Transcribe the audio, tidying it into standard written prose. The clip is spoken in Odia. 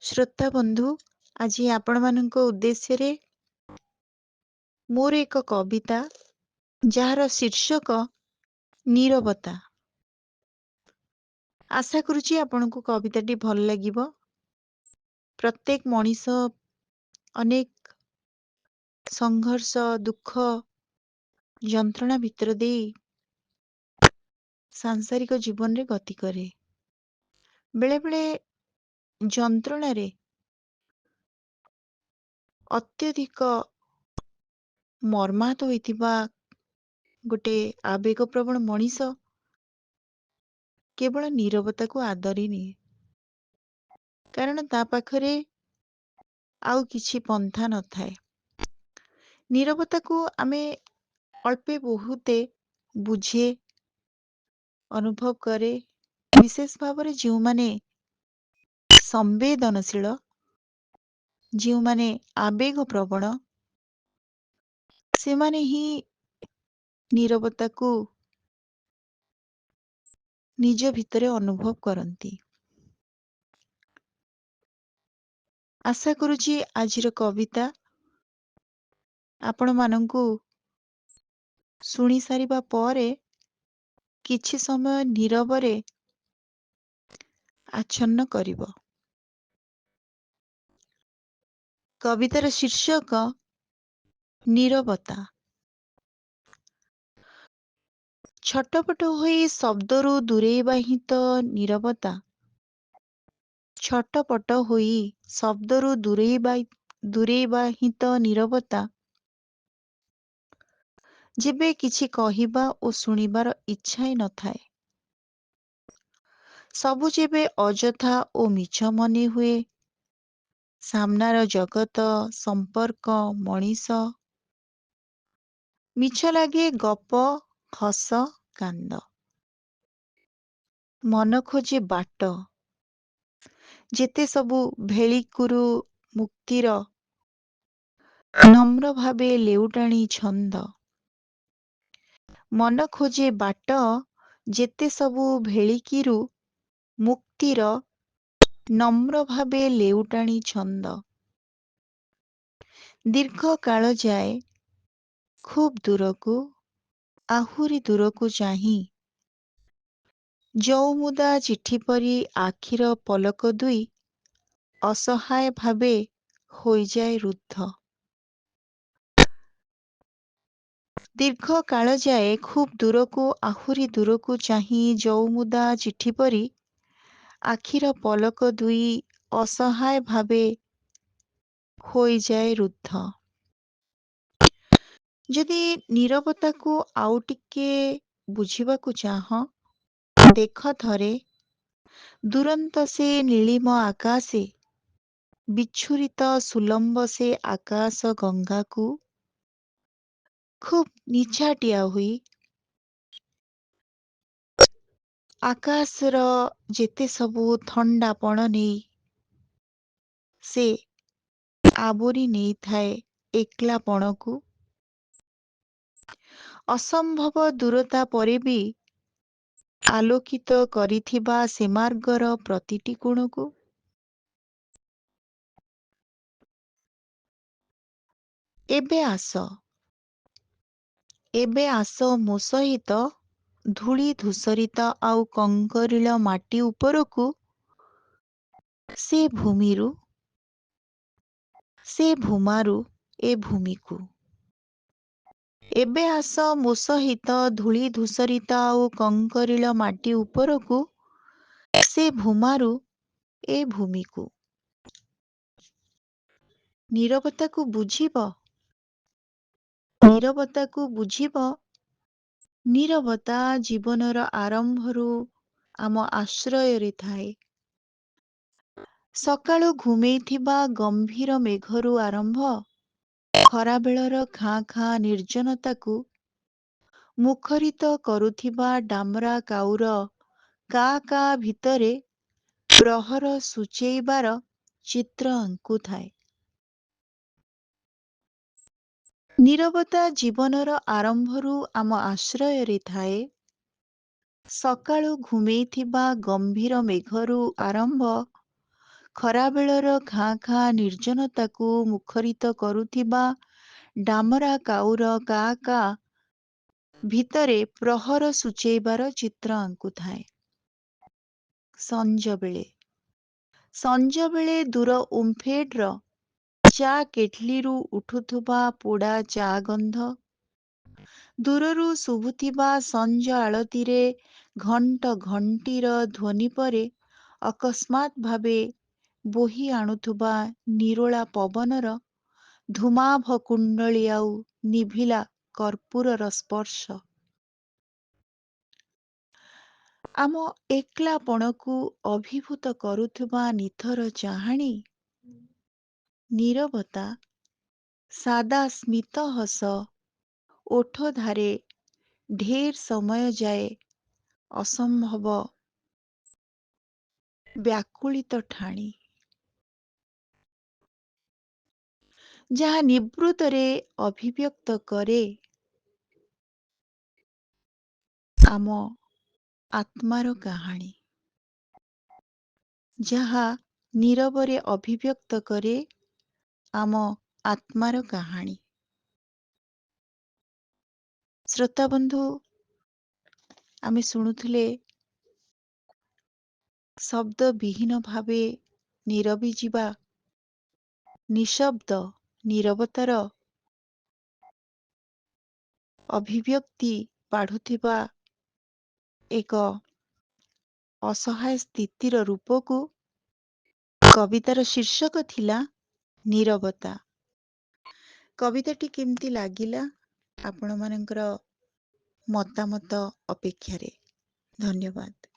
ଶ୍ରୋତା ବନ୍ଧୁ, ଆଜି ଆପଣମାନଙ୍କ ଉଦ୍ଦେଶ୍ୟରେ ମୋର ଏକ କବିତା ଯାହାର ଶୀର୍ଷକ ନୀରବତା। ଆଶା କରୁଛି ଆପଣଙ୍କୁ କବିତାଟି ଭଲ ଲାଗିବ। ପ୍ରତ୍ୟେକ ମଣିଷ ଅନେକ ସଂଘର୍ଷ, ଦୁଃଖ, ଯନ୍ତ୍ରଣା ଭିତର ଦେଇ ସାଂସାରିକ ଜୀବନରେ ଗତି କରେ। ବେଳେବେଳେ ଯନ୍ତ୍ରଣାରେ ଅତ୍ୟଧିକ ମର୍ମାହତ ହୋଇଥିବା ଗୋଟେ ଆବେଗପ୍ରବଣ ମଣିଷ କେବଳ ନୀରବତାକୁ ଆଦରି ନିଏ। କାରଣ ତା ପାଖରେ ଆଉ କିଛି ପନ୍ଥା ନଥାଏ। ନୀରବତାକୁ ଆମେ ଅଳ୍ପେ ବହୁତେ ବୁଝେ, ଅନୁଭବ କରେ। ବିଶେଷ ଭାବରେ ଯେଉଁମାନେ ସମ୍ବେଦନଶୀଳ, ଯେଉଁମାନେ ଆବେଗପ୍ରବଣ, ସେମାନେ ହିଁ ନୀରବତାକୁ ନିଜ ଭିତରେ ଅନୁଭବ କରନ୍ତି। ଆଶା କରୁଛି ଆଜିର କବିତା ଆପଣମାନଙ୍କୁ ଶୁଣି ସାରିବା ପରେ କିଛି ସମୟ ନୀରବରେ ଆଚ୍ଛନ୍ନ କରିବ। କବିତାର ଶୀର୍ଷକ ନୀରବତା। ଛଟପଟ ହୋଇ ଶବ୍ଦରୁ ଦୂରେଇବା ହିଁ ତ ନୀରବତା। ଛଟପଟ ହୋଇ ଶବ୍ଦରୁ ଦୂରେଇବା ହିଁ ତ ନୀରବତା। ଯେବେ କିଛି କହିବା ଓ ଶୁଣିବାର ଇଚ୍ଛା ହିଁ ନଥାଏ। ସବୁ ଯେବେ ଅଯଥା ଓ ମିଛ ମନେ ହୁଏ। ସାମ୍ନାର ଜଗତ, ସମ୍ପର୍କ, ମଣିଷ ମିଛ ଲାଗେ, ଗପ, ହସ, କାନ୍ଦ। ମନ ଖୋଜେ ବାଟ, ଯେତେ ସବୁ ଭେଳିକୁରୁ ମୁକ୍ତିର ନମ୍ର ଭାବେ ଲେଉଟାଣି ଛନ୍ଦ। ମନ ଖୋଜେ ବାଟ, ଯେତେ ସବୁ ଭେଳିକିରୁ ମୁକ୍ତିର ନମ୍ର ଭାବେ ଲେଉଟାଣି ଛନ୍ଦ। ଦୀର୍ଘ କାଳ ଯାଏ ଖୁବ୍ ଦୂରକୁ, ଆହୁରି ଦୂରକୁ ଚାହିଁ ଯଉମୁଦା ଚିଠି ପରି ଆଖିର ପଲକ ଦୁଇ ଅସହାୟ ଭାବେ ହୋଇଯାଏ ରୁଦ୍ଧ। ଦୀର୍ଘ କାଳ ଯାଏ ଖୁବ୍ ଦୂରକୁ, ଆହୁରି ଦୂରକୁ ଚାହିଁ ଯଉମୁଦା ଚିଠି ପରି ଆଖିର ପଲକ ଦୁଇ ଅସହାୟ ଭାବେ ହୋଇଯାଏ ରୁଦ୍ଧ। ଯଦି ନୀରବତାକୁ ଆଉ ଟିକେ ବୁଝିବାକୁ ଚାହଁ, ଦେଖ ଥରେ ଦୁରନ୍ତ ସେ ନୀଳିମ ଆକାଶେ, ବିଚ୍ଛୁରିତ ସୁଲମ୍ବ ସେ ଆକାଶ ଗଙ୍ଗାକୁ ଖୁବ୍ ନିଛାଟିଆ ହୋଇ ଆକାଶର ଯେତେ ସବୁ ଥଣ୍ଡାପଣ ନେଇ ସେ ଆବୋରି ନେଇଥାଏ ଏକଲାପଣକୁ। ଅସମ୍ଭବ ଦୂରତା ପରେ ବି ଆଲୋକିତ କରିଥିବା ସେ ମାର୍ଗର ପ୍ରତିଟି କୋଣକୁ। ଏବେ ଆସ, ଏବେ ଆସ ମୋ ସହିତ ଧୂଳି ଧୂସରିତ ଆଉ କଙ୍କରିଳ ମାଟି ଉପରକୁ, ସେ ଭୂମିରୁ, ସେ ଭୂମାରୁ ଏ ଭୂମିକୁ। ଏବେ ଆସ ମୋ ସହିତ ଧୂଳି ଧୂସରିତ ଆଉ କଙ୍କରିଳ ମାଟି ଉପରକୁ, ସେ ଭୂମାରୁ ଏ ଭୂମିକୁ। ନୀରବତାକୁ ବୁଝିବ, ନୀରବତାକୁ ବୁଝିବ। ନୀରବତା ଜୀବନର ଆରମ୍ଭରୁ ଆମ ଆଶ୍ରୟରେ ଥାଏ। ସକାଳୁ ଘୁମେଇଥିବା ଗମ୍ଭୀର ମେଘରୁ ଆରମ୍ଭ, ଖରାବେଳର ଖାଁ ଖାଁ ନିର୍ଜନତାକୁ ମୁଖରିତ କରୁଥିବା ଡାମରା କାଉର କା କା ଭିତରେ ପ୍ରହର ସୂଚେଇବାର ଚିତ୍ର ଆଙ୍କୁଥାଏ। ନୀରବତା ଜୀବନର ଆରମ୍ଭରୁ ଆମ ଆଶ୍ରୟରେ ଥାଏ। ସକାଳୁ ଘୁମେଇଥିବା ଗମ୍ଭୀର ମେଘରୁ ଆରମ୍ଭ, ଖରାବେଳର ଖାଁ ଖାଁ ନିର୍ଜନତାକୁ ମୁଖରିତ କରୁଥିବା ଡାମରା କାଉର କା କା ଭିତରେ ପ୍ରହର ସୂଚେଇବାର ଚିତ୍ର ଆଙ୍କୁଥାଏ। ସଞ୍ଜବେଳେ ଦୂର ଓମ୍ଫେଡ୍ର ଚା କେଟଲିରୁ ଉଠୁଥିବା ପୋଡ଼ା ଚା ଗନ୍ଧ, ଦୂରରୁ ଶୁଭୁଥିବା ସଞ୍ଜ ଆଳତୀରେ ଘଣ୍ଟ ଘଣ୍ଟିର ଧ୍ୱନି ପରେ ଅକସ୍ମାତ୍ ଭାବେ ବୋହି ଆଣୁଥିବା ନିରୋଳା ପବନର ଧୂମାଭ କୁଣ୍ଡଳୀ ଆଉ ନିଭିଲା କର୍ପୂରର ସ୍ପର୍ଶ ଆମ ଏକଲାପଣକୁ ଅଭିଭୂତ କରୁଥିବା ନିଥର ଚାହାଣୀ, ନୀରବତା, ସାଦା ସ୍ମିତ ହସ, ଓଠଧାରେ ଢେର ସମୟ ଯାଏ ଅସମ୍ଭବ ବ୍ୟାକୁଳିତ ଠାଣି, ଯାହା ନିବୃତ୍ତରେ ଅଭିବ୍ୟକ୍ତ କରେ ଆମ ଆତ୍ମାର କାହାଣୀ, ଯାହା ନୀରବରେ ଅଭିବ୍ୟକ୍ତ କରେ ଆମ ଆତ୍ମାର କାହାଣୀ। ଶ୍ରୋତାବନ୍ଧୁ, ଆମେ ଶୁଣୁଥିଲେ ଶବ୍ଦ ବିହୀନ ଭାବେ ନୀରବି ଯିବା, ନିଶବ୍ଦ ନୀରବତାର ଅଭିବ୍ୟକ୍ତି ବାଢୁଥିବା ଏକ ଅସହାୟ ସ୍ଥିତିର ରୂପକୁ। କବିତାର ଶୀର୍ଷକ ଥିଲା ନୀରବତା। କବିତାଟି କେମିତି ଲାଗିଲା ଆପଣମାନଙ୍କର ମତାମତ ଅପେକ୍ଷାରେ। ଧନ୍ୟବାଦ।